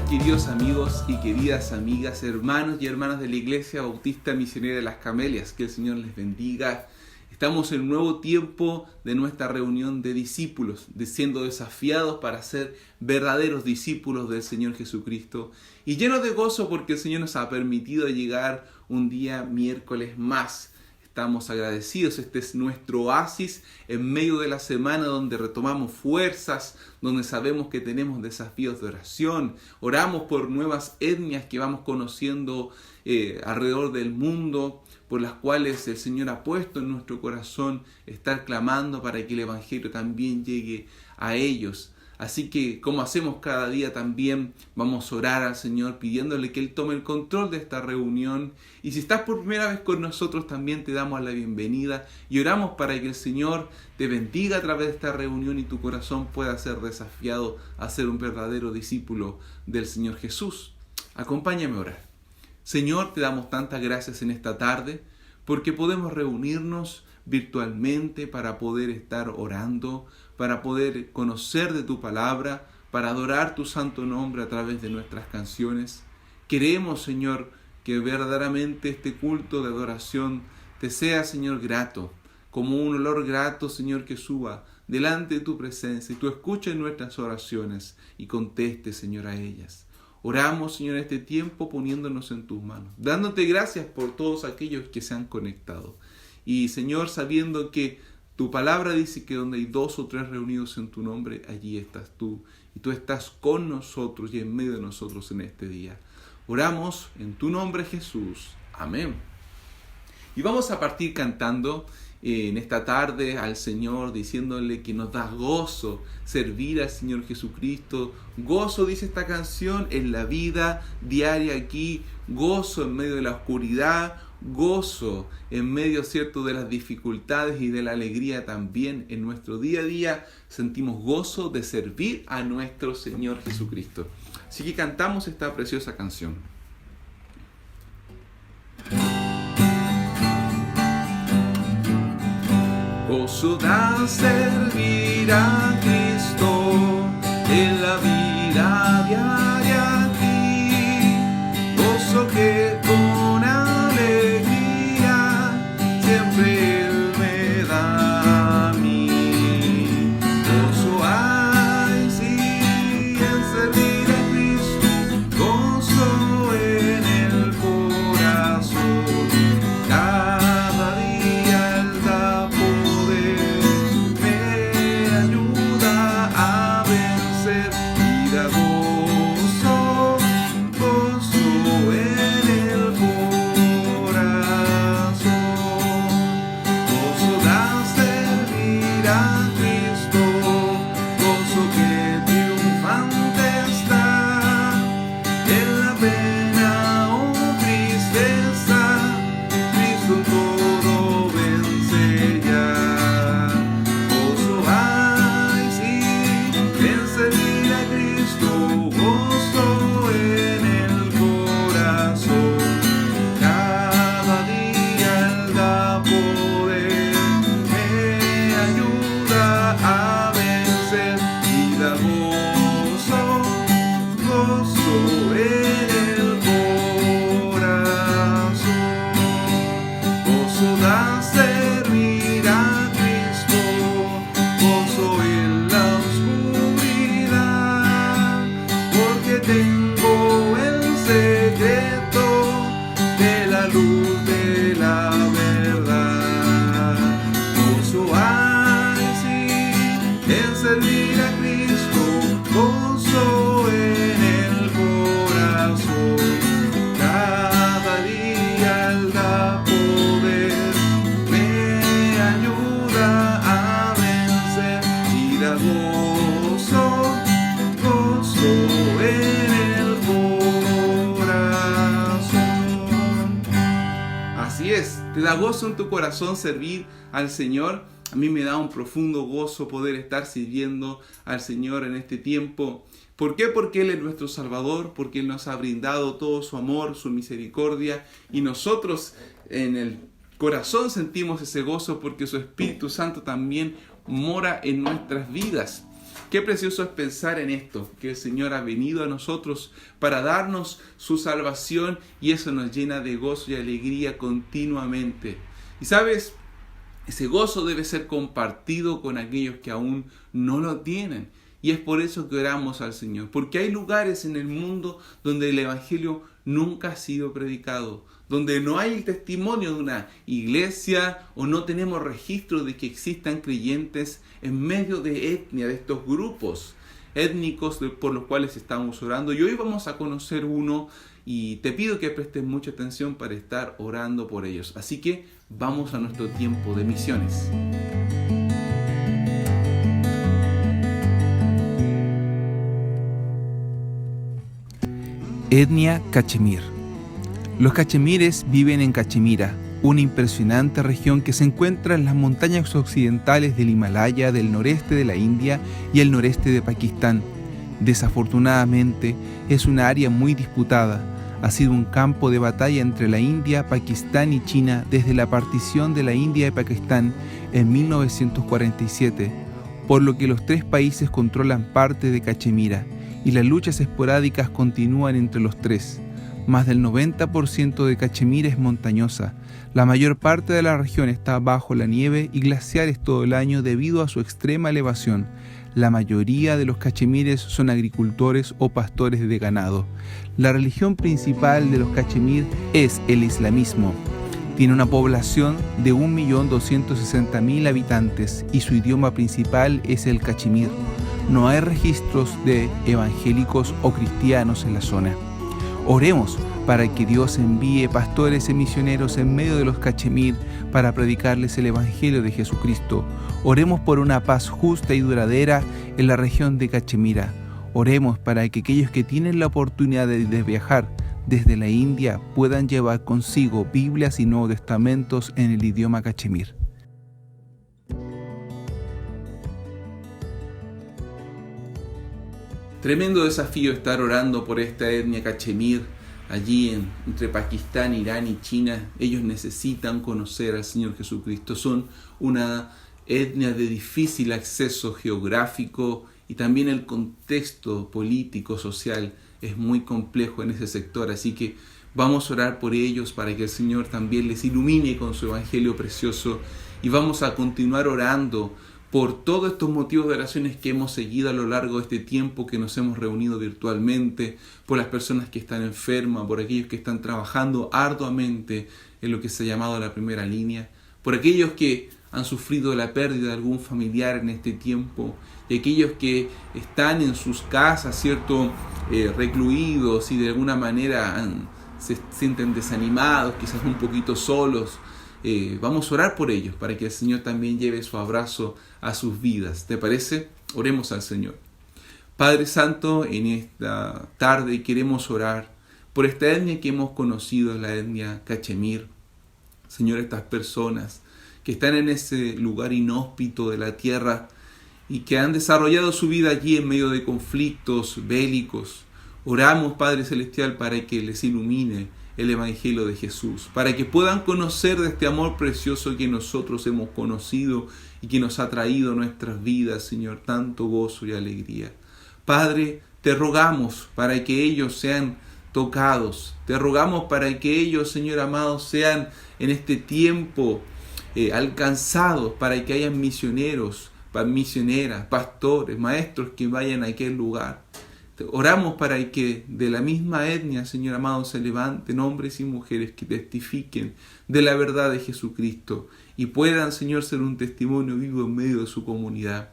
queridos amigos y queridas amigas, hermanos y hermanas de la Iglesia Bautista Misionera de las Camelias. Que el Señor les bendiga. Estamos en un nuevo tiempo de nuestra reunión de discípulos, siendo desafiados para ser verdaderos discípulos del Señor Jesucristo y llenos de gozo porque el Señor nos ha permitido llegar un día miércoles más. Estamos agradecidos, este es nuestro oasis en medio de la semana donde retomamos fuerzas, donde sabemos que tenemos desafíos de oración, oramos por nuevas etnias que vamos conociendo alrededor del mundo, por las cuales el Señor ha puesto en nuestro corazón estar clamando para que el Evangelio también llegue a ellos. Así que, como hacemos cada día también, vamos a orar al Señor pidiéndole que Él tome el control de esta reunión. Y si estás por primera vez con nosotros, también te damos la bienvenida y oramos para que el Señor te bendiga a través de esta reunión y tu corazón pueda ser desafiado a ser un verdadero discípulo del Señor Jesús. Acompáñame a orar. Señor, te damos tantas gracias en esta tarde porque podemos reunirnos virtualmente para poder estar orando, para poder conocer de tu palabra, para adorar tu santo nombre a través de nuestras canciones. Queremos, Señor, que verdaderamente este culto de adoración te sea, Señor, grato, como un olor grato, Señor, que suba delante de tu presencia y tú escuches nuestras oraciones y contestes, Señor, a ellas. Oramos, Señor, en este tiempo poniéndonos en tus manos, dándote gracias por todos aquellos que se han conectado. Y, Señor, sabiendo que tu palabra dice que donde hay 2 o 3 reunidos en tu nombre, allí estás tú. Y tú estás con nosotros y en medio de nosotros en este día. Oramos en tu nombre, Jesús. Amén. Y vamos a partir cantando en esta tarde al Señor, diciéndole que nos da gozo servir al Señor Jesucristo. Gozo, dice esta canción, en la vida diaria aquí. Gozo en medio de la oscuridad. Gozo en medio, cierto, de las dificultades y de la alegría también en nuestro día a día. Sentimos gozo de servir a nuestro Señor Jesucristo. Así que cantamos esta preciosa canción. Gozo da servir a Cristo en la vida diaria aquí. Gozo que con alegría siempre Él me da a mí. Gozo hay, sí, en servir a Cristo. Gozo en el corazón. Cada día Él da poder, me ayuda a vencer y da gozo, gozo en el corazón. Gozo da servir a Cristo, gozo que triunfante está en la pena o tristeza. Cristo todo vence ya. Gozo hay, sí, en servir a Cristo. Gozo en el corazón. Cada día Él da poder, me ayuda a vencer y da gozo, gozo en el corazón. Gozo da servir a Cristo, gozo en la oscuridad, porque tengo el secreto de la luz de la verdad. Gozo hay, sí, en servir a Cristo, gozo en el corazón. Cada día Él da poder, me ayuda a vencer y da gozo, gozo en el corazón. Así es, te da gozo en tu corazón servir al Señor. A mí me da un profundo gozo poder estar sirviendo al Señor en este tiempo. ¿Por qué? Porque Él es nuestro Salvador, porque Él nos ha brindado todo su amor, su misericordia, y nosotros en el corazón sentimos ese gozo porque su Espíritu Santo también mora en nuestras vidas. Qué precioso es pensar en esto, que el Señor ha venido a nosotros para darnos su salvación y eso nos llena de gozo y alegría continuamente. Y sabes, ese gozo debe ser compartido con aquellos que aún no lo tienen. Y es por eso que oramos al Señor, porque hay lugares en el mundo donde el Evangelio nunca ha sido predicado, donde no hay el testimonio de una iglesia o no tenemos registro de que existan creyentes en medio de etnia, de estos grupos étnicos por los cuales estamos orando. Y hoy vamos a conocer uno y te pido que prestes mucha atención para estar orando por ellos. Así que vamos a nuestro tiempo de misiones. Etnia Cachemir. Los cachemires viven en Cachemira, una impresionante región que se encuentra en las montañas occidentales del Himalaya, del noreste de la India y el noreste de Pakistán. Desafortunadamente, es una área muy disputada. Ha sido un campo de batalla entre la India, Pakistán y China desde la partición de la India y Pakistán en 1947, por lo que los tres países controlan parte de Cachemira y las luchas esporádicas continúan entre los tres. Más del 90% de Cachemira es montañosa. La mayor parte de la región está bajo la nieve y glaciares todo el año debido a su extrema elevación. La mayoría de los cachemires son agricultores o pastores de ganado. La religión principal de los cachemir es el islamismo. Tiene una población de 1.260.000 habitantes y su idioma principal es el cachemir. No hay registros de evangélicos o cristianos en la zona. Oremos para que Dios envíe pastores y misioneros en medio de los cachemir para predicarles el Evangelio de Jesucristo. Oremos por una paz justa y duradera en la región de Cachemira. Oremos para que aquellos que tienen la oportunidad de viajar desde la India puedan llevar consigo Biblias y Nuevos Testamentos en el idioma cachemir. Tremendo desafío estar orando por esta etnia cachemir allí entre Pakistán, Irán y China. Ellos necesitan conocer al Señor Jesucristo. Son una etnia de difícil acceso geográfico y también el contexto político, social es muy complejo en ese sector. Así que vamos a orar por ellos para que el Señor también les ilumine con su evangelio precioso y vamos a continuar orando por todos estos motivos de oraciones que hemos seguido a lo largo de este tiempo que nos hemos reunido virtualmente, por las personas que están enfermas, por aquellos que están trabajando arduamente en lo que se ha llamado la primera línea, por aquellos que han sufrido la pérdida de algún familiar en este tiempo, y aquellos que están en sus casas, ¿cierto?, recluidos y de alguna manera se sienten desanimados, quizás un poquito solos. Vamos a orar por ellos para que el Señor también lleve su abrazo a sus vidas. ¿Te parece? Oremos al Señor. Padre Santo, en esta tarde queremos orar por esta etnia que hemos conocido, la etnia cachemir. Señor, estas personas que están en ese lugar inhóspito de la tierra y que han desarrollado su vida allí en medio de conflictos bélicos. Oramos, Padre Celestial, para que les ilumine el Evangelio de Jesús, para que puedan conocer de este amor precioso que nosotros hemos conocido y que nos ha traído a nuestras vidas, Señor, tanto gozo y alegría. Padre, te rogamos para que ellos sean tocados, te rogamos para que ellos, Señor amado, sean en este tiempo alcanzados, para que hayan misioneros, misioneras, pastores, maestros que vayan a aquel lugar. Oramos para que de la misma etnia, Señor amado, se levanten hombres y mujeres que testifiquen de la verdad de Jesucristo y puedan, Señor, ser un testimonio vivo en medio de su comunidad.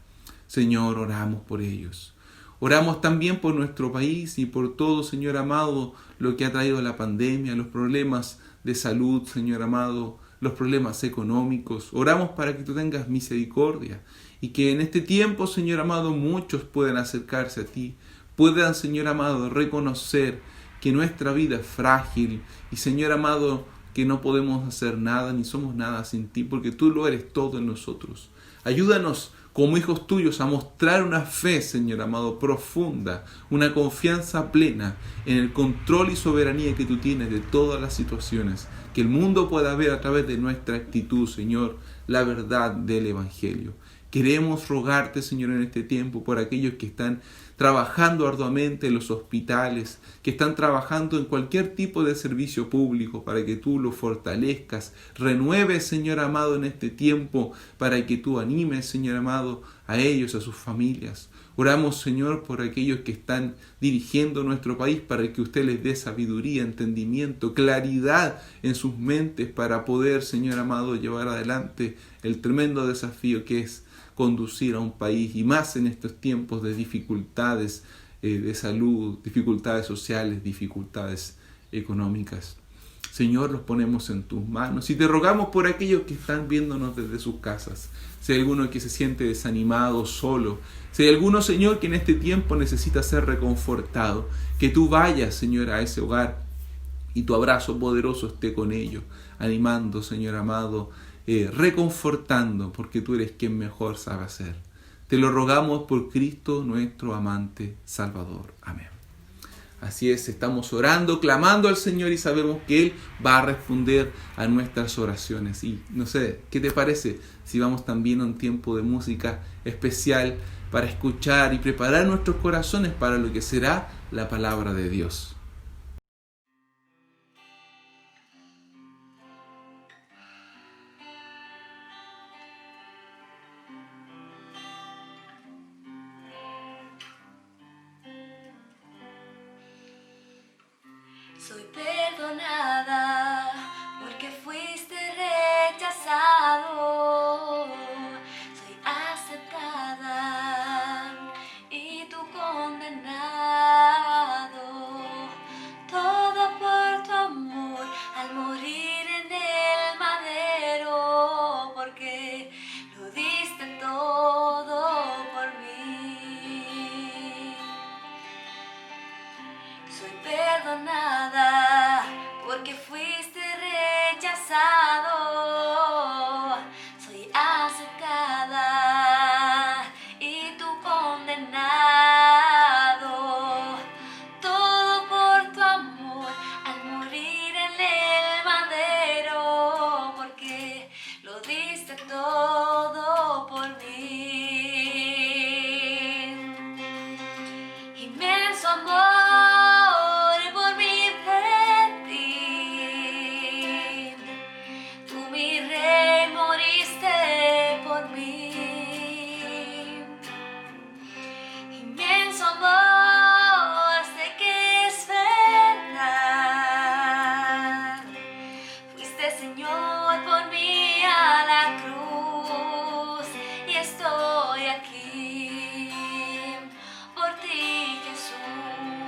Señor, oramos por ellos. Oramos también por nuestro país y por todo, Señor amado, lo que ha traído la pandemia, los problemas de salud, Señor amado, los problemas económicos. Oramos para que tú tengas misericordia y que en este tiempo, Señor amado, muchos puedan acercarse a ti, puedan, Señor amado, reconocer que nuestra vida es frágil y, Señor amado, que no podemos hacer nada ni somos nada sin ti, porque tú lo eres todo en nosotros. Ayúdanos como hijos tuyos a mostrar una fe, Señor amado, profunda, una confianza plena en el control y soberanía que tú tienes de todas las situaciones, que el mundo pueda ver a través de nuestra actitud, Señor, la verdad del Evangelio. Queremos rogarte, Señor, en este tiempo por aquellos que están trabajando arduamente en los hospitales, que están trabajando en cualquier tipo de servicio público, para que tú los fortalezcas. Renueves, Señor amado, en este tiempo, para que tú animes, Señor amado, a ellos, a sus familias. Oramos, Señor, por aquellos que están dirigiendo nuestro país, para que usted les dé sabiduría, entendimiento, claridad en sus mentes, para poder, Señor amado, llevar adelante el tremendo desafío que es conducir a un país, y más en estos tiempos de dificultades de salud, dificultades sociales, dificultades económicas. Señor, los ponemos en tus manos y te rogamos por aquellos que están viéndonos desde sus casas. Si hay alguno que se siente desanimado, solo, si hay alguno, Señor, que en este tiempo necesita ser reconfortado, que tú vayas, Señor, a ese hogar y tu abrazo poderoso esté con ellos, animando, Señor amado, reconfortando, porque tú eres quien mejor sabe hacer. Te lo rogamos por Cristo, nuestro amante Salvador. Amén. Así es, estamos orando, clamando al Señor, y sabemos que Él va a responder a nuestras oraciones. Y no sé, ¿qué te parece si vamos también a un tiempo de música especial para escuchar y preparar nuestros corazones para lo que será la palabra de Dios? Soy perdonada porque fuiste rechazado. Soy aceptada y tú condenado. Todo por tu amor al morir en el madero, porque lo diste todo por mí. Soy perdonada porque fuiste rechazado. Soy aceptada y tú condenado. Todo por tu amor al morir en el madero, porque lo diste todo por mí. Inmenso amor. Señor, por mí a la cruz, y estoy aquí por ti, Jesús.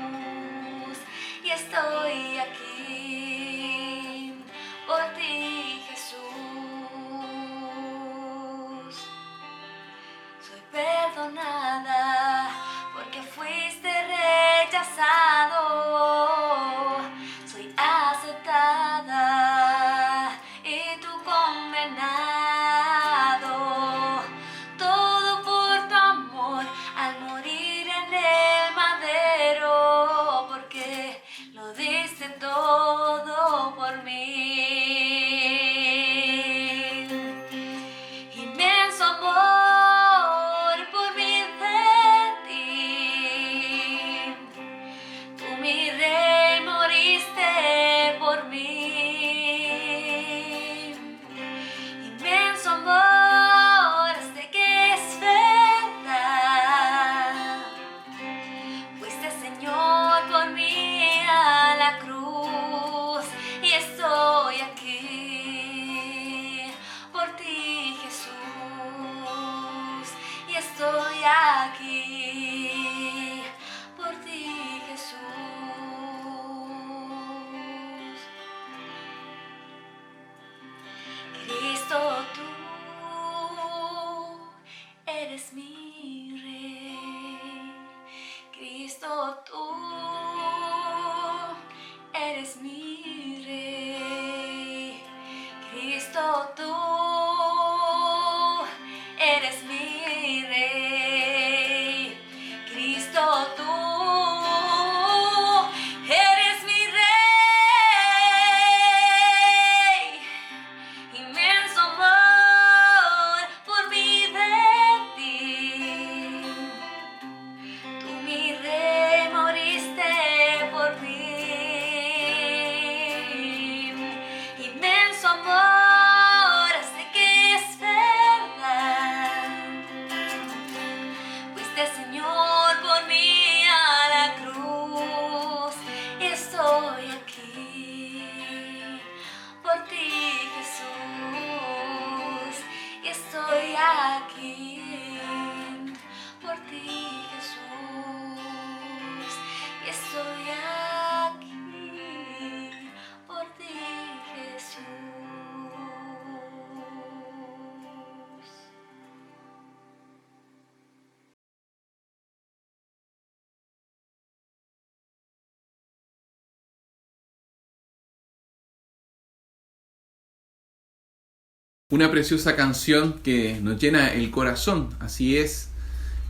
Una preciosa canción que nos llena el corazón. Así es,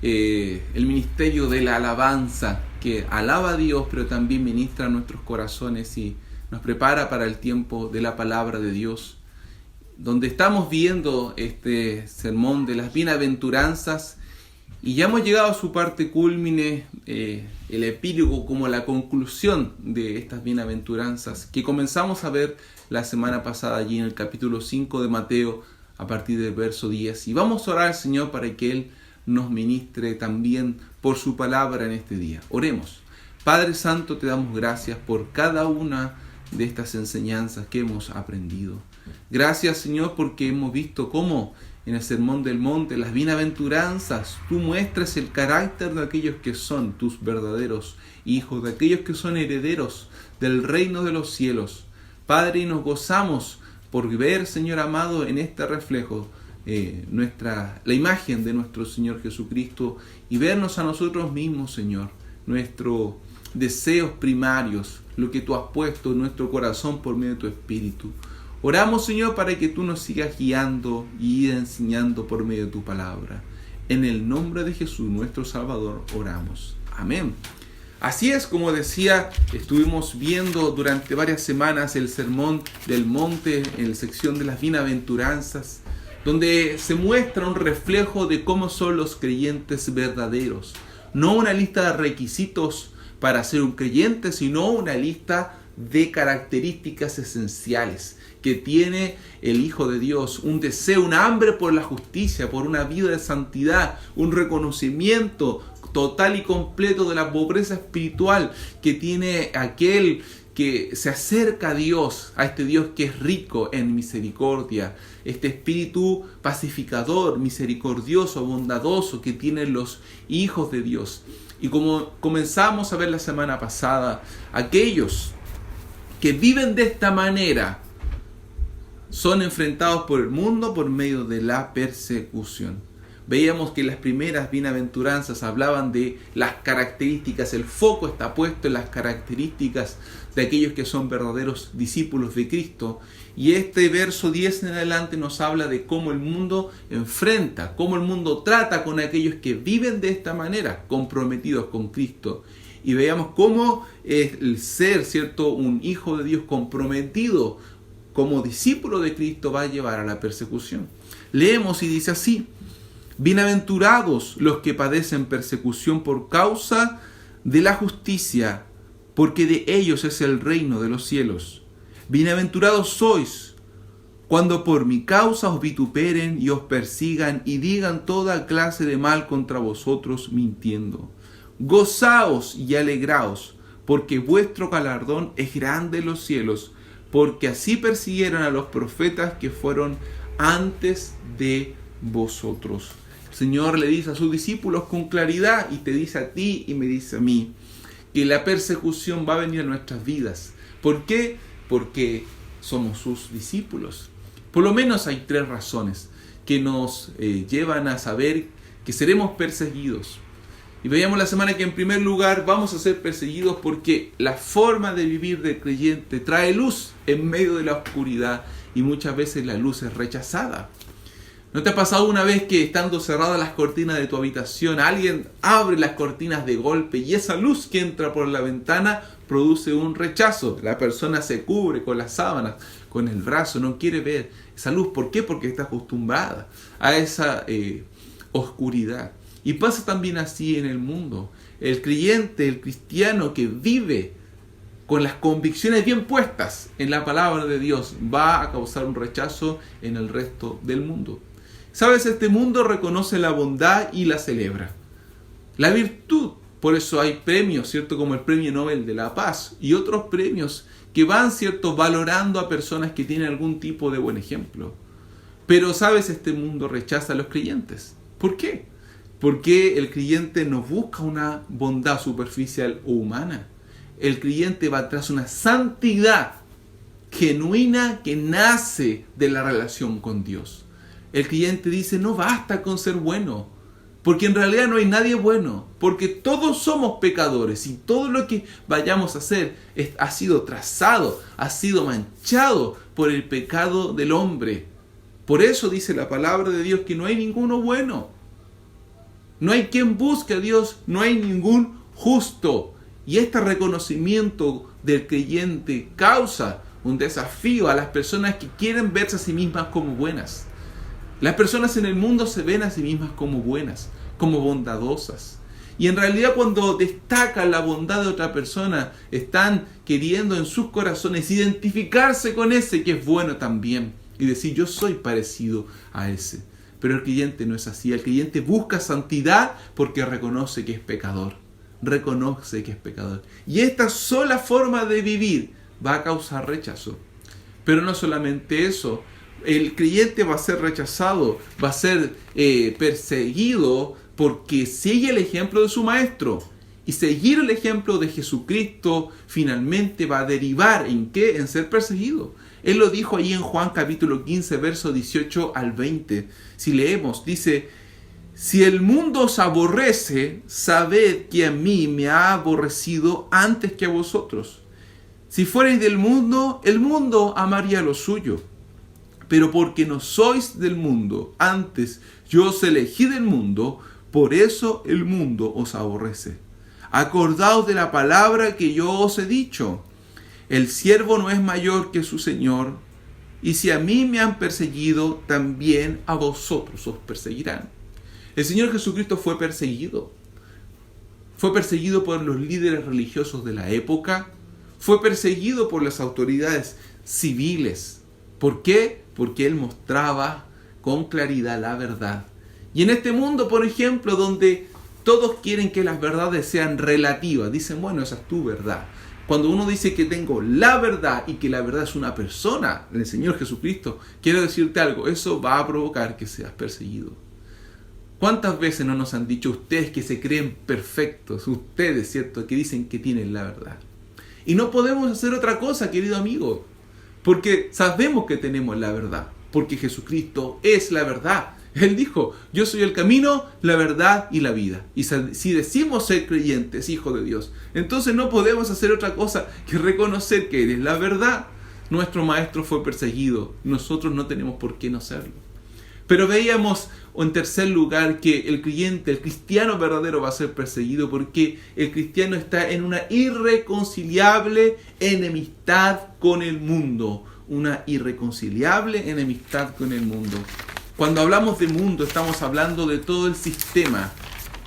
el ministerio de la alabanza que alaba a Dios, pero también ministra a nuestros corazones y nos prepara para el tiempo de la palabra de Dios, donde estamos viendo este sermón de las bienaventuranzas y ya hemos llegado a su parte cúlmine, el epílogo, como la conclusión de estas bienaventuranzas que comenzamos a ver la semana pasada allí en el capítulo 5 de Mateo a partir del verso 10. Y vamos a orar al Señor para que Él nos ministre también por su palabra en este día. Oremos. Padre Santo, te damos gracias por cada una de estas enseñanzas que hemos aprendido. Gracias, Señor, porque hemos visto cómo en el Sermón del Monte, las bienaventuranzas, tú muestras el carácter de aquellos que son tus verdaderos hijos, de aquellos que son herederos del reino de los cielos. Padre, y nos gozamos por ver, Señor amado, en este reflejo la imagen de nuestro Señor Jesucristo y vernos a nosotros mismos, Señor, nuestros deseos primarios, lo que tú has puesto en nuestro corazón por medio de tu Espíritu. Oramos, Señor, para que tú nos sigas guiando y enseñando por medio de tu palabra. En el nombre de Jesús, nuestro Salvador, oramos. Amén. Así es, como decía, estuvimos viendo durante varias semanas el Sermón del Monte en la sección de las bienaventuranzas, donde se muestra un reflejo de cómo son los creyentes verdaderos. No una lista de requisitos para ser un creyente, sino una lista de características esenciales que tiene el Hijo de Dios, un deseo, un hambre por la justicia, por una vida de santidad, un reconocimiento total y completo de la pobreza espiritual que tiene aquel que se acerca a Dios, a este Dios que es rico en misericordia, este espíritu pacificador, misericordioso, bondadoso que tienen los hijos de Dios. Y como comenzamos a ver la semana pasada, aquellos que viven de esta manera son enfrentados por el mundo por medio de la persecución. Veíamos que las primeras bienaventuranzas hablaban de las características, el foco está puesto en las características de aquellos que son verdaderos discípulos de Cristo. Y este verso 10 en adelante nos habla de cómo el mundo enfrenta, cómo el mundo trata con aquellos que viven de esta manera, comprometidos con Cristo. Y veíamos cómo el ser, ¿cierto?, un hijo de Dios comprometido como discípulo de Cristo va a llevar a la persecución. Leemos y dice así: bienaventurados los que padecen persecución por causa de la justicia, porque de ellos es el reino de los cielos. Bienaventurados sois cuando por mi causa os vituperen y os persigan y digan toda clase de mal contra vosotros mintiendo. Gozaos y alegraos, porque vuestro galardón es grande en los cielos, porque así persiguieron a los profetas que fueron antes de vosotros. El Señor le dice a sus discípulos con claridad, y te dice a ti y me dice a mí, que la persecución va a venir a nuestras vidas. ¿Por qué? Porque somos sus discípulos. Por lo menos hay 3 razones que nos llevan a saber que seremos perseguidos. Y veíamos la semana que en primer lugar vamos a ser perseguidos porque la forma de vivir del creyente trae luz en medio de la oscuridad y muchas veces la luz es rechazada. ¿No te ha pasado una vez que estando cerradas las cortinas de tu habitación, alguien abre las cortinas de golpe y esa luz que entra por la ventana produce un rechazo? La persona se cubre con las sábanas, con el brazo, no quiere ver esa luz. ¿Por qué? Porque está acostumbrada a esa oscuridad. Y pasa también así en el mundo. El creyente, el cristiano que vive con las convicciones bien puestas en la palabra de Dios va a causar un rechazo en el resto del mundo. ¿Sabes? Este mundo reconoce la bondad y la celebra. La virtud, por eso hay premios, ¿cierto? Como el Premio Nobel de la Paz y otros premios que van, ¿cierto?, valorando a personas que tienen algún tipo de buen ejemplo. Pero, ¿sabes? Este mundo rechaza a los creyentes. ¿Por qué? Porque el creyente no busca una bondad superficial o humana. El creyente va tras una santidad genuina que nace de la relación con Dios. El creyente dice, no basta con ser bueno, porque en realidad no hay nadie bueno, porque todos somos pecadores y todo lo que vayamos a hacer ha sido trazado, ha sido manchado por el pecado del hombre. Por eso dice la palabra de Dios que no hay ninguno bueno. No hay quien busque a Dios, no hay ningún justo. Y este reconocimiento del creyente causa un desafío a las personas que quieren verse a sí mismas como buenas. Las personas en el mundo se ven a sí mismas como buenas, como bondadosas. Y en realidad cuando destacan la bondad de otra persona, están queriendo en sus corazones identificarse con ese que es bueno también. Y decir, yo soy parecido a ese. Pero el creyente no es así. El creyente busca santidad porque reconoce que es pecador. Reconoce que es pecador. Y esta sola forma de vivir va a causar rechazo. Pero no solamente eso. El creyente va a ser rechazado, va a ser perseguido porque sigue el ejemplo de su maestro. Y seguir el ejemplo de Jesucristo finalmente va a derivar ¿en qué? En ser perseguido. Él lo dijo ahí en Juan capítulo 15, verso 18 al 20. Si leemos, dice, si el mundo os aborrece, sabed que a mí me ha aborrecido antes que a vosotros. Si fuerais del mundo, el mundo amaría lo suyo. Pero porque no sois del mundo, antes yo os elegí del mundo, por eso el mundo os aborrece. Acordaos de la palabra que yo os he dicho. El siervo no es mayor que su Señor, y si a mí me han perseguido, también a vosotros os perseguirán. El Señor Jesucristo fue perseguido. Fue perseguido por los líderes religiosos de la época. Fue perseguido por las autoridades civiles. ¿Por qué? Porque Él mostraba con claridad la verdad. Y en este mundo, por ejemplo, donde todos quieren que las verdades sean relativas, dicen, bueno, esa es tu verdad. Cuando uno dice que tengo la verdad y que la verdad es una persona, el Señor Jesucristo, quiero decirte algo, eso va a provocar que seas perseguido. ¿Cuántas veces no nos han dicho ustedes que se creen perfectos, ustedes, cierto, que dicen que tienen la verdad? Y no podemos hacer otra cosa, querido amigo, porque sabemos que tenemos la verdad, porque Jesucristo es la verdad. Él dijo, yo soy el camino, la verdad y la vida. Y si decimos ser creyentes, hijos de Dios, entonces no podemos hacer otra cosa que reconocer que Él es la verdad. Nuestro maestro fue perseguido, nosotros no tenemos por qué no serlo. Pero veíamos, en tercer lugar, que el creyente, el cristiano verdadero va a ser perseguido porque el cristiano está en una irreconciliable enemistad con el mundo. Una irreconciliable enemistad con el mundo. Cuando hablamos de mundo, estamos hablando de todo el sistema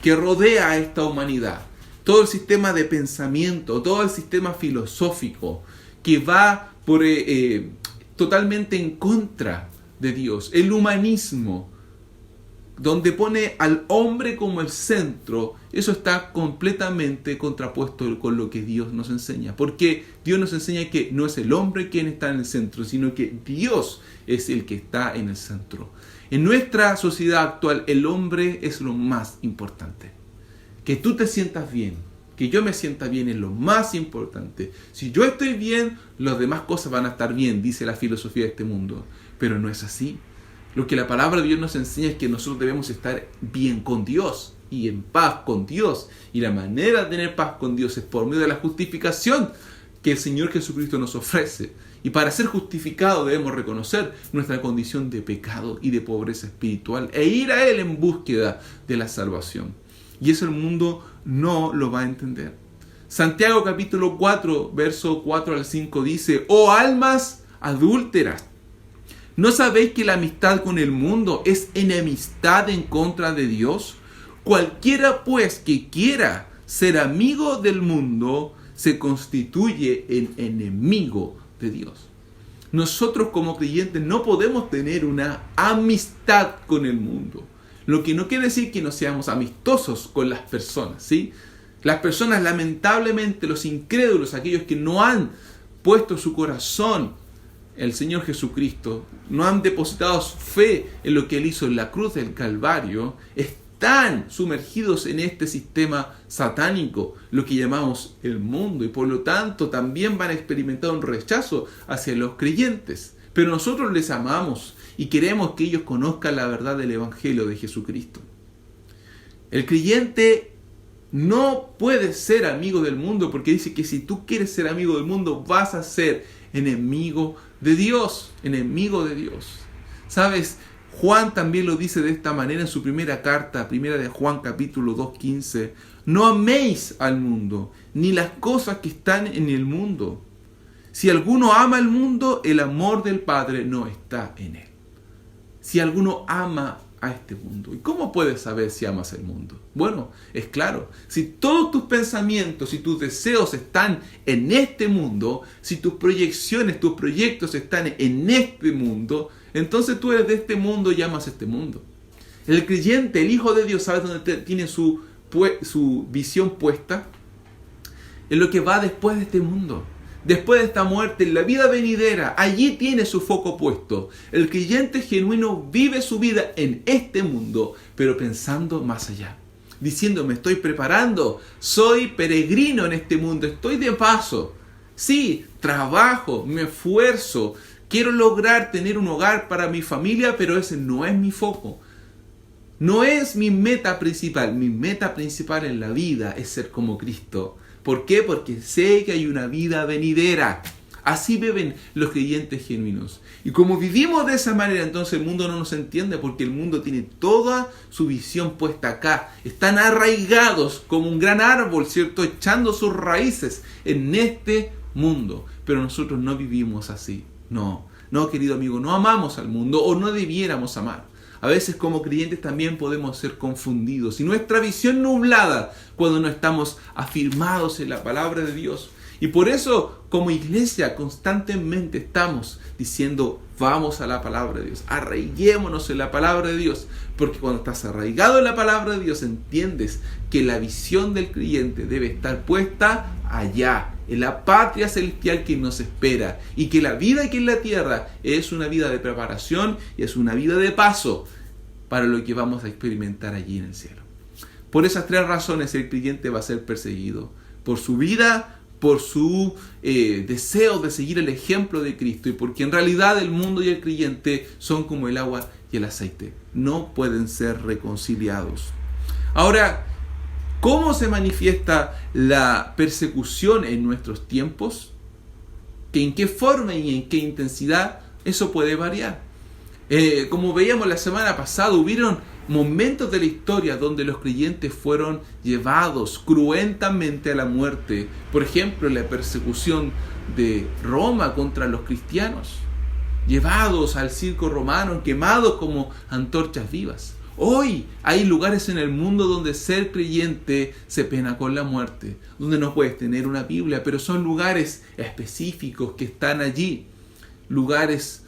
que rodea a esta humanidad. Todo el sistema de pensamiento, todo el sistema filosófico que va por, totalmente en contra de Dios. El humanismo, donde pone al hombre como el centro, eso está completamente contrapuesto con lo que Dios nos enseña. Porque Dios nos enseña que no es el hombre quien está en el centro, sino que Dios es el que está en el centro. En nuestra sociedad actual, el hombre es lo más importante. Que tú te sientas bien, que yo me sienta bien es lo más importante. Si yo estoy bien, las demás cosas van a estar bien, dice la filosofía de este mundo. Pero no es así. Lo que la palabra de Dios nos enseña es que nosotros debemos estar bien con Dios y en paz con Dios. Y la manera de tener paz con Dios es por medio de la justificación que el Señor Jesucristo nos ofrece. Y para ser justificados debemos reconocer nuestra condición de pecado y de pobreza espiritual e ir a Él en búsqueda de la salvación. Y eso el mundo no lo va a entender. Santiago capítulo 4, verso 4 al 5 dice, oh almas adúlteras, ¿no sabéis que la amistad con el mundo es enemistad en contra de Dios? Cualquiera pues que quiera ser amigo del mundo se constituye en enemigo de Dios. Nosotros como creyentes no podemos tener una amistad con el mundo. Lo que no quiere decir que no seamos amistosos con las personas, ¿sí? Las personas, lamentablemente, los incrédulos, aquellos que no han puesto su corazón en el Señor Jesucristo, no han depositado su fe en lo que Él hizo en la cruz del Calvario, están sumergidos en este sistema satánico, lo que llamamos el mundo, y por lo tanto también van a experimentar un rechazo hacia los creyentes. Pero nosotros les amamos y queremos que ellos conozcan la verdad del Evangelio de Jesucristo. El creyente no puede ser amigo del mundo porque dice que si tú quieres ser amigo del mundo vas a ser enemigo de Dios, enemigo de Dios. ¿Sabes? Juan también lo dice de esta manera en su primera carta, primera de Juan capítulo 2:15. No améis al mundo, ni las cosas que están en el mundo. Si alguno ama al mundo, el amor del Padre no está en él. Si alguno ama a este mundo. ¿Y cómo puedes saber si amas el mundo? Bueno, es claro. Si todos tus pensamientos y tus deseos están en este mundo, si tus proyecciones, tus proyectos están en este mundo, entonces tú eres de este mundo y amas este mundo. El creyente, el Hijo de Dios, ¿sabes dónde tiene su visión puesta? En lo que va después de este mundo. Después de esta muerte, en la vida venidera, allí tiene su foco puesto. El creyente genuino vive su vida en este mundo, pero pensando más allá. Diciendo, me estoy preparando, soy peregrino en este mundo, estoy de paso. Sí, trabajo, me esfuerzo, quiero lograr tener un hogar para mi familia, pero ese no es mi foco. No es mi meta principal. Mi meta principal en la vida es ser como Cristo. ¿Por qué? Porque sé que hay una vida venidera. Así viven los creyentes genuinos. Y como vivimos de esa manera, entonces el mundo no nos entiende, porque el mundo tiene toda su visión puesta acá. Están arraigados como un gran árbol, ¿cierto? Echando sus raíces en este mundo. Pero nosotros no vivimos así. No, querido amigo, no amamos al mundo, o no debiéramos amar. A veces como creyentes también podemos ser confundidos y nuestra visión nublada cuando no estamos afirmados en la palabra de Dios. Y por eso como iglesia constantemente estamos diciendo, vamos a la palabra de Dios, arraiguémonos en la palabra de Dios, porque cuando estás arraigado en la palabra de Dios entiendes que la visión del creyente debe estar puesta allá, en la patria celestial que nos espera, y que la vida aquí en la tierra es una vida de preparación y es una vida de paso para lo que vamos a experimentar allí en el cielo. Por esas tres razones el creyente va a ser perseguido: por su vida, por su deseo de seguir el ejemplo de Cristo, y porque en realidad el mundo y el creyente son como el agua y el aceite, no pueden ser reconciliados. Ahora, ¿cómo se manifiesta la persecución en nuestros tiempos? ¿En qué forma y en qué intensidad? Eso puede variar. Como veíamos la semana pasada, hubieron momentos de la historia donde los creyentes fueron llevados cruentamente a la muerte. Por ejemplo, la persecución de Roma contra los cristianos, llevados al circo romano, quemados como antorchas vivas. Hoy hay lugares en el mundo donde ser creyente se pena con la muerte, donde no puedes tener una Biblia, pero son lugares específicos que están allí. Lugares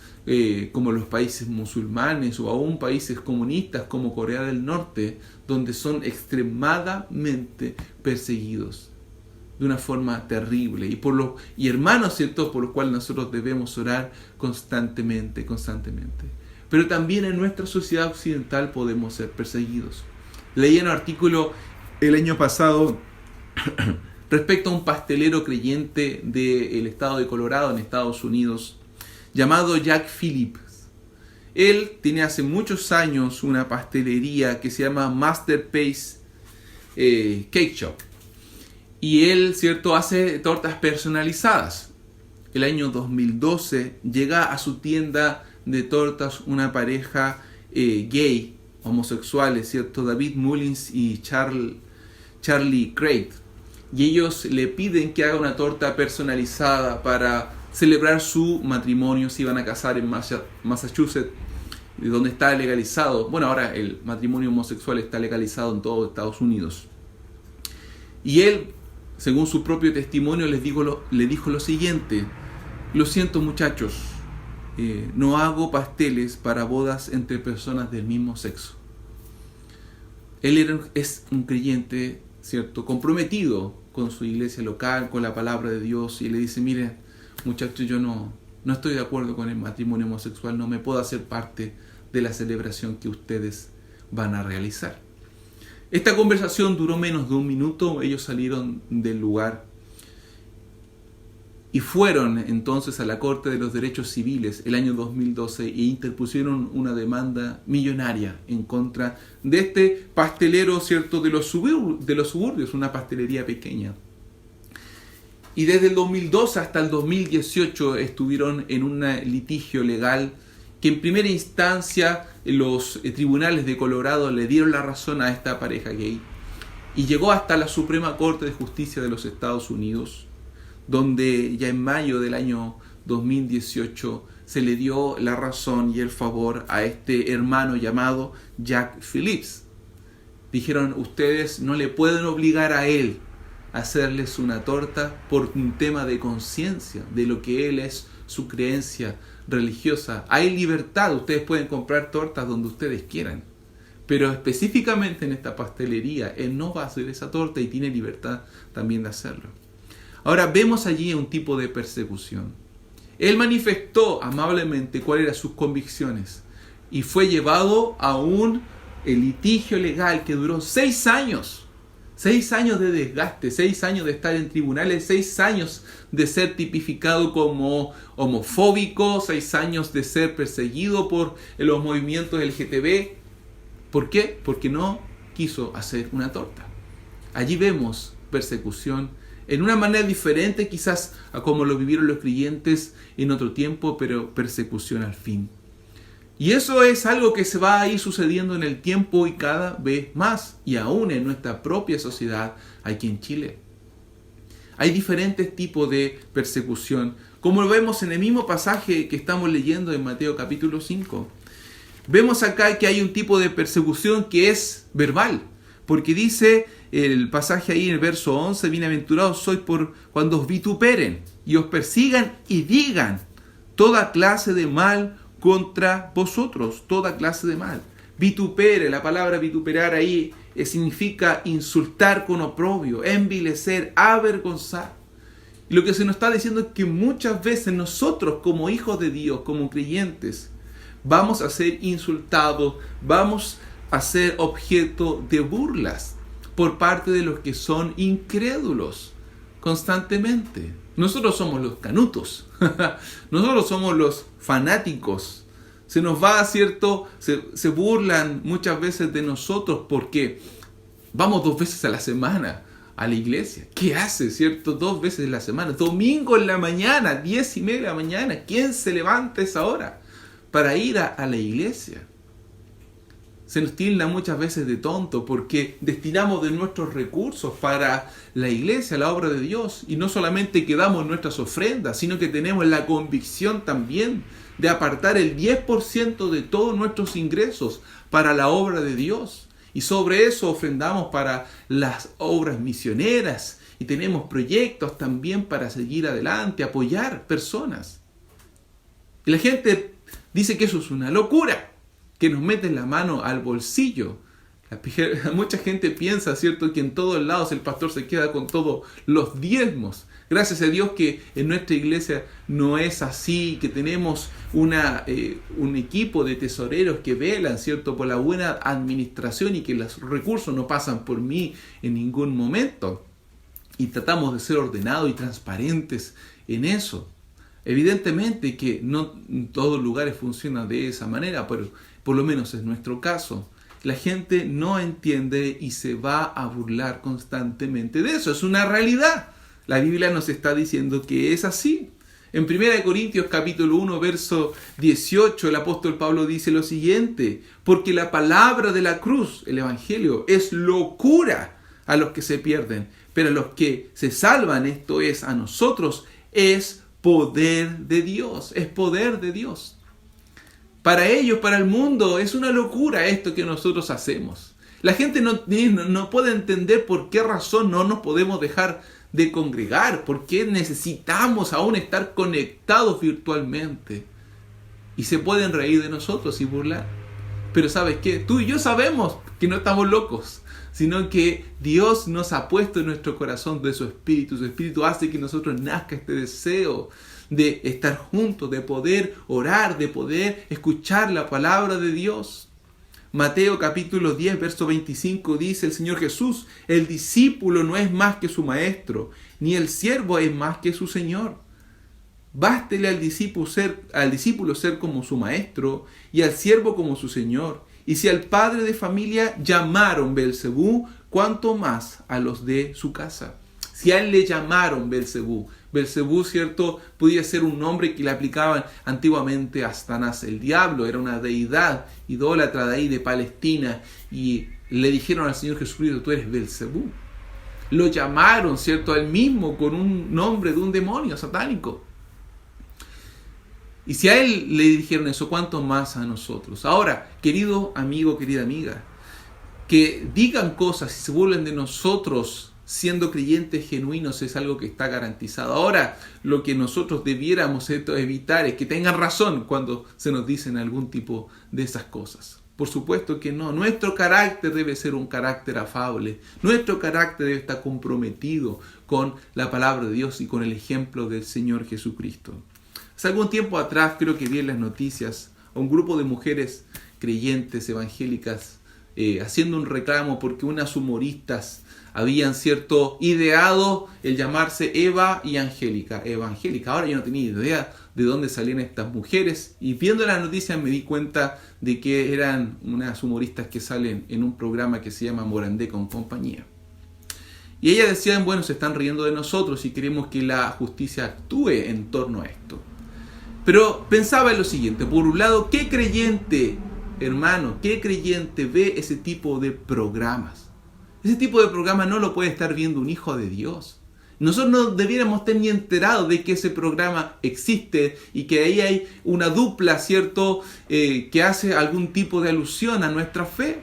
como los países musulmanes o aún países comunistas como Corea del Norte, donde son extremadamente perseguidos de una forma terrible. Y hermanos, ¿cierto?, por los cuales nosotros debemos orar constantemente. Pero también en nuestra sociedad occidental podemos ser perseguidos. Leí un artículo el año pasado respecto a un pastelero creyente del estado de Colorado en Estados Unidos, llamado Jack Phillips. Él tiene hace muchos años una pastelería que se llama Masterpiece Cake Shop. Y él, ¿cierto?, hace tortas personalizadas. El año 2012 llega a su tienda de tortas una pareja gay, homosexuales, ¿cierto?, David Mullins y Charlie Craig. Y ellos le piden que haga una torta personalizada para celebrar su matrimonio. Se iban a casar en Massachusetts, donde está legalizado. Bueno, ahora el matrimonio homosexual está legalizado en todo Estados Unidos. Y él, según su propio testimonio, le dijo lo siguiente: lo siento, muchachos, no hago pasteles para bodas entre personas del mismo sexo. Él es un creyente, ¿cierto?, comprometido con su iglesia local, con la palabra de Dios, y le dice: miren, muchachos, yo no estoy de acuerdo con el matrimonio homosexual, no me puedo hacer parte de la celebración que ustedes van a realizar. Esta conversación duró menos de un minuto. Ellos salieron del lugar y fueron entonces a la Corte de los Derechos Civiles el año 2012 e interpusieron una demanda millonaria en contra de este pastelero, ¿cierto?, de los suburbios, una pastelería pequeña. Y desde el 2012 hasta el 2018 estuvieron en un litigio legal que en primera instancia los tribunales de Colorado le dieron la razón a esta pareja gay y llegó hasta la Suprema Corte de Justicia de los Estados Unidos, donde ya en mayo del año 2018 se le dio la razón y el favor a este hermano llamado Jack Phillips. Dijeron, ustedes no le pueden obligar a él a hacerles una torta por un tema de conciencia, de lo que él es, su creencia religiosa. Hay libertad, ustedes pueden comprar tortas donde ustedes quieran, pero específicamente en esta pastelería, él no va a hacer esa torta y tiene libertad también de hacerlo. Ahora vemos allí un tipo de persecución. Él manifestó amablemente cuáles eran sus convicciones y fue llevado a un litigio legal que duró 6 años. 6 años de desgaste, 6 años de estar en tribunales, 6 años de ser tipificado como homofóbico, 6 años de ser perseguido por los movimientos LGTB. ¿Por qué? Porque no quiso hacer una torta. Allí vemos persecución en una manera diferente quizás a como lo vivieron los creyentes en otro tiempo, pero persecución al fin. Y eso es algo que se va a ir sucediendo en el tiempo y cada vez más, y aún en nuestra propia sociedad aquí en Chile. Hay diferentes tipos de persecución, como lo vemos en el mismo pasaje que estamos leyendo en Mateo capítulo 5. Vemos acá que hay un tipo de persecución que es verbal, porque dice el pasaje ahí en el verso 11, bienaventurados sois por cuando os vituperen y os persigan y digan toda clase de mal contra vosotros, toda clase de mal. Vitupere, la palabra vituperar ahí significa insultar con oprobio, envilecer, avergonzar. Y lo que se nos está diciendo es que muchas veces nosotros como hijos de Dios, como creyentes, vamos a ser insultados, vamos a ser objeto de burlas por parte de los que son incrédulos constantemente. Nosotros somos los canutos, nosotros somos los fanáticos. Se nos va, ¿cierto? Se burlan muchas veces de nosotros porque vamos 2 veces a la semana a la iglesia. ¿Qué hace, cierto? 2 veces a la semana. Domingo en la mañana, 10:30 de la mañana. ¿Quién se levanta a esa hora para ir a la iglesia? Se nos tilda muchas veces de tonto porque destinamos de nuestros recursos para la iglesia, la obra de Dios, y no solamente que damos nuestras ofrendas, sino que tenemos la convicción también de apartar el 10% de todos nuestros ingresos para la obra de Dios. Y sobre eso ofrendamos para las obras misioneras y tenemos proyectos también para seguir adelante, apoyar personas. Y la gente dice que eso es una locura, que nos meten la mano al bolsillo. Mucha gente piensa, ¿cierto?, que en todos lados el pastor se queda con todos los diezmos. Gracias a Dios que en nuestra iglesia no es así, que tenemos un equipo de tesoreros que velan, ¿cierto?, por la buena administración y que los recursos no pasan por mí en ningún momento. Y tratamos de ser ordenados y transparentes en eso. Evidentemente que no en todos lugares funciona de esa manera, pero por lo menos es nuestro caso. La gente no entiende y se va a burlar constantemente de eso. Es una realidad. La Biblia nos está diciendo que es así. En 1 Corintios capítulo 1, verso 18, el apóstol Pablo dice lo siguiente: porque la palabra de la cruz, el evangelio, es locura a los que se pierden, pero a los que se salvan, esto es, a nosotros, es poder de Dios, es poder de Dios. Para ellos, para el mundo, es una locura esto que nosotros hacemos. La gente no puede entender por qué razón no nos podemos dejar de congregar, por qué necesitamos aún estar conectados virtualmente. Y se pueden reír de nosotros y burlar. Pero ¿sabes qué? Tú y yo sabemos que no estamos locos, sino que Dios nos ha puesto en nuestro corazón de su Espíritu. Su Espíritu hace que en nosotros nazca este deseo de estar juntos, de poder orar, de poder escuchar la palabra de Dios. Mateo capítulo 10, verso 25 dice el Señor Jesús: el discípulo no es más que su maestro, ni el siervo es más que su Señor. Bástele al discípulo ser como su maestro y al siervo como su Señor. Y si al padre de familia llamaron Beelzebú, cuánto más a los de su casa. Si a él le llamaron Belcebú, Belcebú, ¿cierto?, podía ser un nombre que le aplicaban antiguamente a Satanás. El diablo era una deidad idólatra de ahí de Palestina, y le dijeron al Señor Jesucristo: tú eres Belcebú. Lo llamaron, ¿cierto?, a él mismo con un nombre de un demonio satánico. Y si a él le dijeron eso, ¿cuánto más a nosotros? Ahora, querido amigo, querida amiga, que digan cosas y se burlen de nosotros siendo creyentes genuinos es algo que está garantizado. Ahora, lo que nosotros debiéramos evitar es que tengan razón cuando se nos dicen algún tipo de esas cosas. Por supuesto que no. Nuestro carácter debe ser un carácter afable. Nuestro carácter debe estar comprometido con la palabra de Dios y con el ejemplo del Señor Jesucristo. Hace algún tiempo atrás, creo que vi en las noticias a un grupo de mujeres creyentes evangélicas haciendo un reclamo porque unas humoristas habían, ¿cierto?, ideado el llamarse Eva y Angélica. Evangélica. Ahora yo no tenía idea de dónde salían estas mujeres, y viendo las noticias me di cuenta de que eran unas humoristas que salen en un programa que se llama Morandé con compañía. Y ellas decían: bueno, se están riendo de nosotros y queremos que la justicia actúe en torno a esto. Pero pensaba en lo siguiente: por un lado, ¿qué creyente, hermano, qué creyente ve ese tipo de programas? Ese tipo de programa no lo puede estar viendo un hijo de Dios. Nosotros no debiéramos estar ni enterados de que ese programa existe y que ahí hay una dupla, ¿cierto?, que hace algún tipo de alusión a nuestra fe.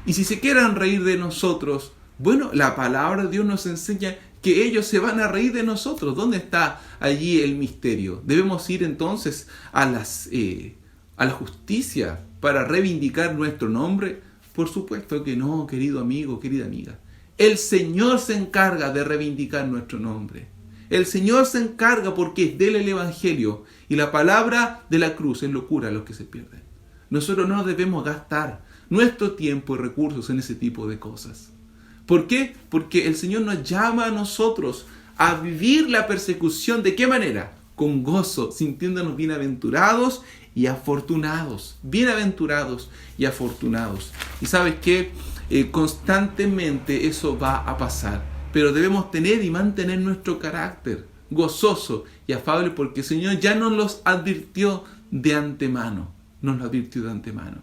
Y si se quieran reír de nosotros, bueno, la palabra de Dios nos enseña que ellos se van a reír de nosotros. ¿Dónde está allí el misterio? Debemos ir entonces a la justicia para reivindicar nuestro nombre. Por supuesto que no, querido amigo, querida amiga. El Señor se encarga de reivindicar nuestro nombre. El Señor se encarga porque es de él el Evangelio. Y la palabra de la cruz es locura a los que se pierden. Nosotros no debemos gastar nuestro tiempo y recursos en ese tipo de cosas. ¿Por qué? Porque el Señor nos llama a nosotros a vivir la persecución. ¿De qué manera? Con gozo, sintiéndonos bienaventurados y afortunados. Bienaventurados y afortunados. Y ¿sabes qué? Constantemente eso va a pasar. Pero debemos tener y mantener nuestro carácter gozoso y afable, porque el Señor ya nos los advirtió de antemano. Nos lo advirtió de antemano.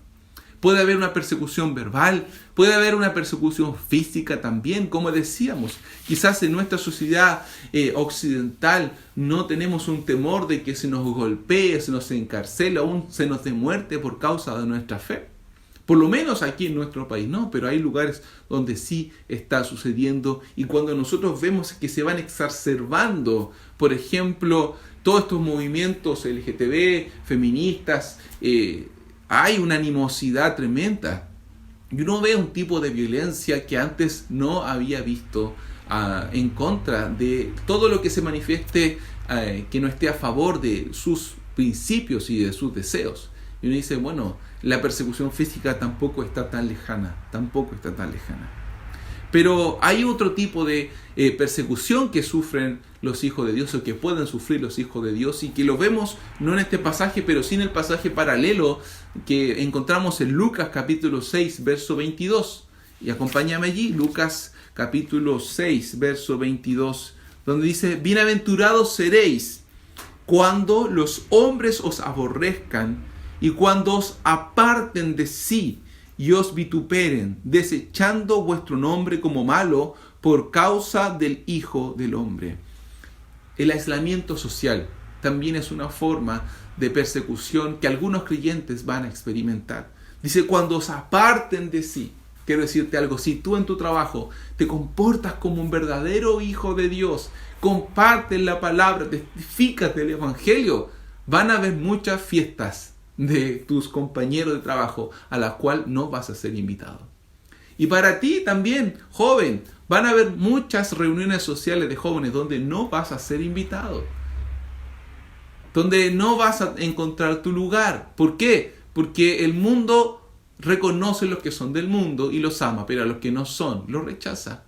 Puede haber una persecución verbal, puede haber una persecución física también, como decíamos. Quizás en nuestra sociedad occidental no tenemos un temor de que se nos golpee, se nos encarcele, aún se nos dé muerte por causa de nuestra fe. Por lo menos aquí en nuestro país no, pero hay lugares donde sí está sucediendo, y cuando nosotros vemos que se van exacerbando, por ejemplo, todos estos movimientos LGTB, feministas, hay una animosidad tremenda. Y uno ve un tipo de violencia que antes no había visto en contra de todo lo que se manifieste que no esté a favor de sus principios y de sus deseos. Y uno dice, bueno, la persecución física tampoco está tan lejana, Pero hay otro tipo de persecución que sufren los hijos de Dios, o que pueden sufrir los hijos de Dios, y que lo vemos no en este pasaje, pero sí en el pasaje paralelo que encontramos en Lucas capítulo 6, verso 22. Y acompáñame allí, Lucas capítulo 6, verso 22, donde dice: bienaventurados seréis cuando los hombres os aborrezcan y cuando os aparten de sí y os vituperen, desechando vuestro nombre como malo por causa del Hijo del Hombre. El aislamiento social también es una forma de persecución que algunos creyentes van a experimentar. Dice: cuando os aparten de sí. Quiero decirte algo: si tú en tu trabajo te comportas como un verdadero hijo de Dios, compartes la palabra, testificas del Evangelio, van a haber muchas fiestas de tus compañeros de trabajo a la cual no vas a ser invitado. Y para ti también, joven, van a haber muchas reuniones sociales de jóvenes donde no vas a ser invitado, donde no vas a encontrar tu lugar. ¿Por qué? Porque el mundo reconoce los que son del mundo y los ama, pero a los que no son los rechaza.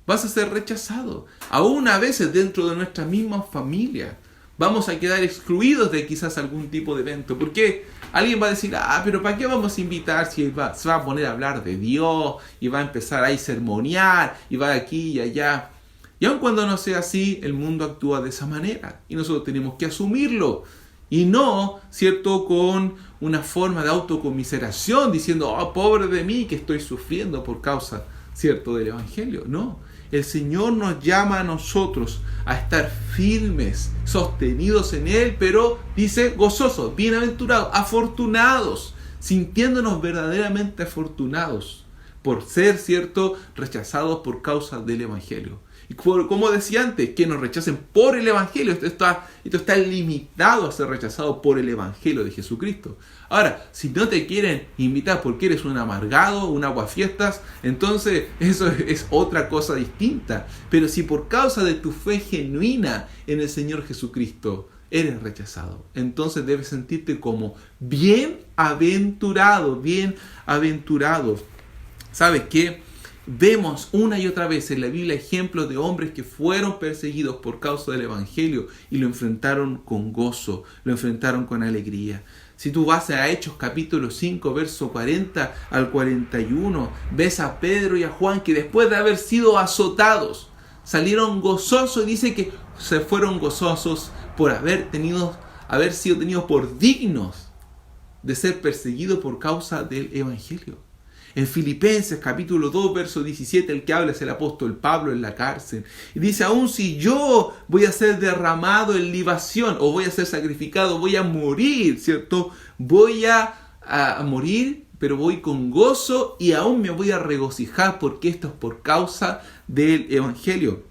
Vas a ser rechazado, aún a veces dentro de nuestra misma familia. Vamos a quedar excluidos de quizás algún tipo de evento. ¿Por qué? Alguien va a decir: pero ¿para qué vamos a invitar si se va a poner a hablar de Dios y va a empezar ahí a sermonear y va aquí y allá? Y aun cuando no sea así, el mundo actúa de esa manera y nosotros tenemos que asumirlo. Y no, ¿cierto?, con una forma de autocomiseración, diciendo, oh, pobre de mí que estoy sufriendo por causa, ¿cierto?, del Evangelio. No, el Señor nos llama a nosotros a estar firmes, sostenidos en Él, pero dice gozosos, bienaventurados, afortunados, sintiéndonos verdaderamente afortunados por ser, ¿cierto?, rechazados por causa del Evangelio. Y como decía antes, que nos rechacen por el Evangelio. Esto está limitado a ser rechazado por el Evangelio de Jesucristo. Ahora, si no te quieren invitar porque eres un amargado, un aguafiestas, entonces eso es otra cosa distinta. Pero si por causa de tu fe genuina en el Señor Jesucristo eres rechazado, entonces debes sentirte como bienaventurado. ¿Sabes qué? Vemos una y otra vez en la Biblia ejemplos de hombres que fueron perseguidos por causa del Evangelio y lo enfrentaron con gozo, lo enfrentaron con alegría. Si tú vas a Hechos capítulo 5, verso 40 al 41, ves a Pedro y a Juan que después de haber sido azotados, salieron gozosos y dice que se fueron gozosos por haber sido tenidos por dignos de ser perseguidos por causa del Evangelio. En Filipenses capítulo 2, verso 17, el que habla es el apóstol Pablo en la cárcel. Y dice, aun si yo voy a ser derramado en libación, o voy a ser sacrificado, voy a morir, ¿cierto? Voy a morir, pero voy con gozo y aún me voy a regocijar porque esto es por causa del Evangelio.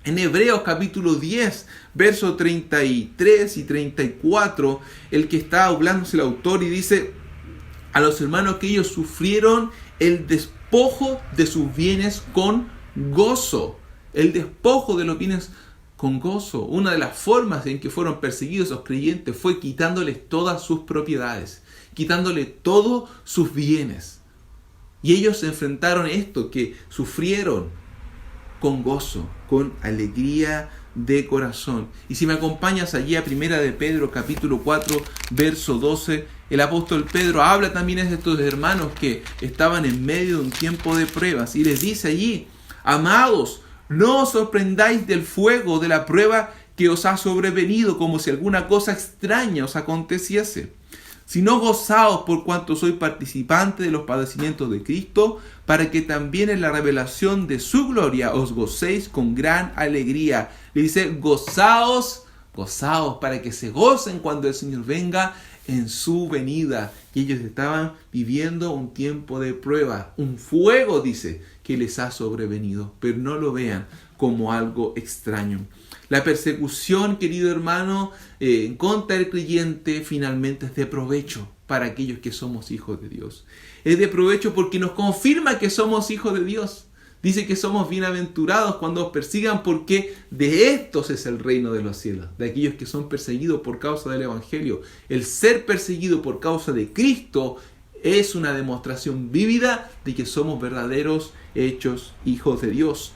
En Hebreos capítulo 10, verso 33 y 34, el que está hablando es el autor y dice a los hermanos que ellos sufrieron el despojo de sus bienes con gozo. El despojo de los bienes con gozo. Una de las formas en que fueron perseguidos esos creyentes fue quitándoles todas sus propiedades, quitándole todos sus bienes. Y ellos enfrentaron esto, que sufrieron con gozo, con alegría de corazón. Y si me acompañas allí a Primera de Pedro capítulo 4 verso 12, el apóstol Pedro habla también de estos hermanos que estaban en medio de un tiempo de pruebas y les dice allí, amados, no os sorprendáis del fuego de la prueba que os ha sobrevenido como si alguna cosa extraña os aconteciese, sino gozaos por cuanto sois participantes de los padecimientos de Cristo, para que también en la revelación de su gloria os gocéis con gran alegría. Le dice, gozaos para que se gocen cuando el Señor venga en su venida. Y ellos estaban viviendo un tiempo de prueba, un fuego, dice, que les ha sobrevenido, pero no lo vean como algo extraño. La persecución, querido hermano, en contra del creyente finalmente es de provecho para aquellos que somos hijos de Dios. Es de provecho porque nos confirma que somos hijos de Dios. Dice que somos bienaventurados cuando os persigan porque de estos es el reino de los cielos, de aquellos que son perseguidos por causa del Evangelio. El ser perseguido por causa de Cristo es una demostración vívida de que somos verdaderos hechos hijos de Dios.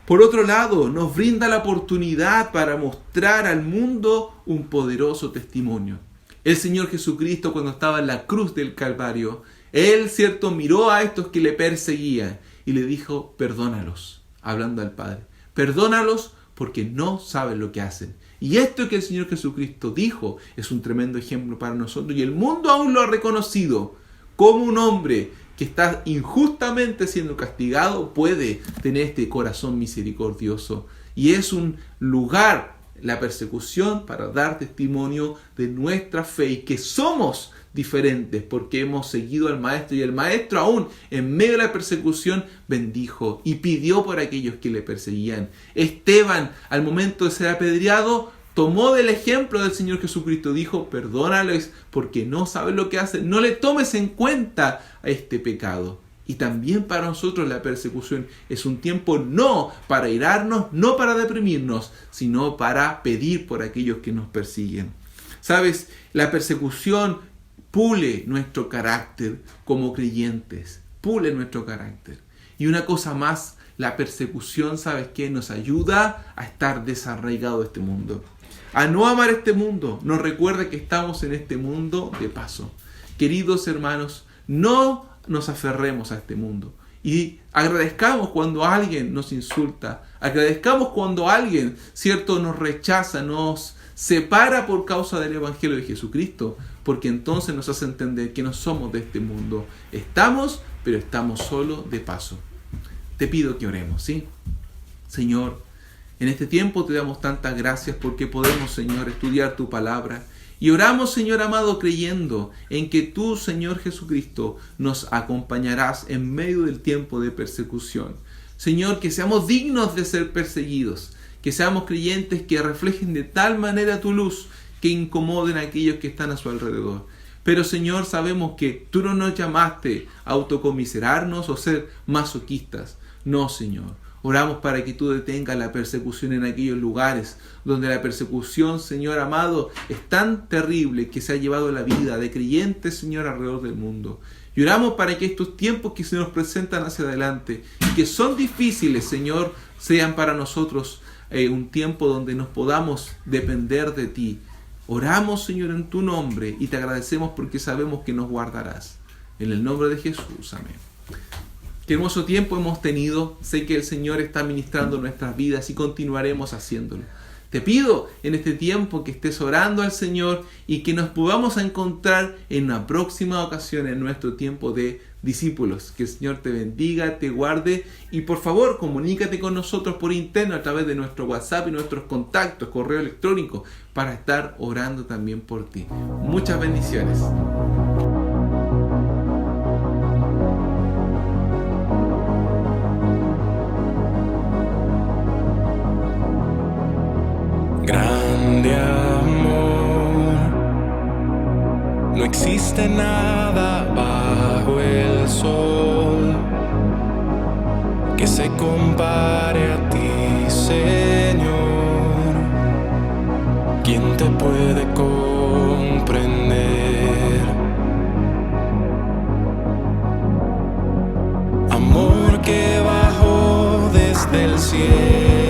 Por otro lado, nos brinda la oportunidad para mostrar al mundo un poderoso testimonio. El Señor Jesucristo, cuando estaba en la cruz del Calvario, Él, cierto, miró a estos que le perseguían y le dijo, perdónalos, hablando al Padre. Perdónalos porque no saben lo que hacen. Y esto que el Señor Jesucristo dijo es un tremendo ejemplo para nosotros. Y el mundo aún lo ha reconocido como un hombre que está injustamente siendo castigado, puede tener este corazón misericordioso. Y es un lugar, la persecución, para dar testimonio de nuestra fe y que somos diferentes porque hemos seguido al Maestro. Y el Maestro aún en medio de la persecución bendijo y pidió por aquellos que le perseguían. Esteban, al momento de ser apedreado, tomó del ejemplo del Señor Jesucristo, dijo, perdónales porque no saben lo que hacen, no le tomes en cuenta a este pecado. Y también para nosotros la persecución es un tiempo no para irarnos, no para deprimirnos, sino para pedir por aquellos que nos persiguen. ¿Sabes? La persecución pule nuestro carácter como creyentes, pule nuestro carácter. Y una cosa más, la persecución, ¿sabes qué? Nos ayuda a estar desarraigados de este mundo, a no amar este mundo. Nos recuerda que estamos en este mundo de paso. Queridos hermanos, no nos aferremos a este mundo. Y agradezcamos cuando alguien nos insulta. Agradezcamos cuando alguien, cierto, nos rechaza, nos separa por causa del Evangelio de Jesucristo. Porque entonces nos hace entender que no somos de este mundo. Estamos, pero estamos solo de paso. Te pido que oremos, ¿sí? Señor, en este tiempo te damos tantas gracias porque podemos, Señor, estudiar tu palabra. Y oramos, Señor amado, creyendo en que tú, Señor Jesucristo, nos acompañarás en medio del tiempo de persecución. Señor, que seamos dignos de ser perseguidos, que seamos creyentes que reflejen de tal manera tu luz que incomoden a aquellos que están a su alrededor. Pero, Señor, sabemos que tú no nos llamaste a autocomiserarnos o ser masoquistas. No, Señor. Oramos para que tú detengas la persecución en aquellos lugares donde la persecución, Señor amado, es tan terrible que se ha llevado la vida de creyentes, Señor, alrededor del mundo. Y oramos para que estos tiempos que se nos presentan hacia adelante y que son difíciles, Señor, sean para nosotros un tiempo donde nos podamos depender de ti. Oramos, Señor, en tu nombre y te agradecemos porque sabemos que nos guardarás. En el nombre de Jesús, amén. Qué hermoso tiempo hemos tenido. Sé que el Señor está ministrando nuestras vidas y continuaremos haciéndolo. Te pido en este tiempo que estés orando al Señor y que nos podamos encontrar en una próxima ocasión en nuestro tiempo de discípulos. Que el Señor te bendiga, te guarde y por favor comunícate con nosotros por interno a través de nuestro WhatsApp y nuestros contactos, correo electrónico, para estar orando también por ti. Muchas bendiciones. Grande amor, no existe nada bajo el sol que se compare a ti, Señor. ¿Quién te puede comprender? Amor que bajó desde el cielo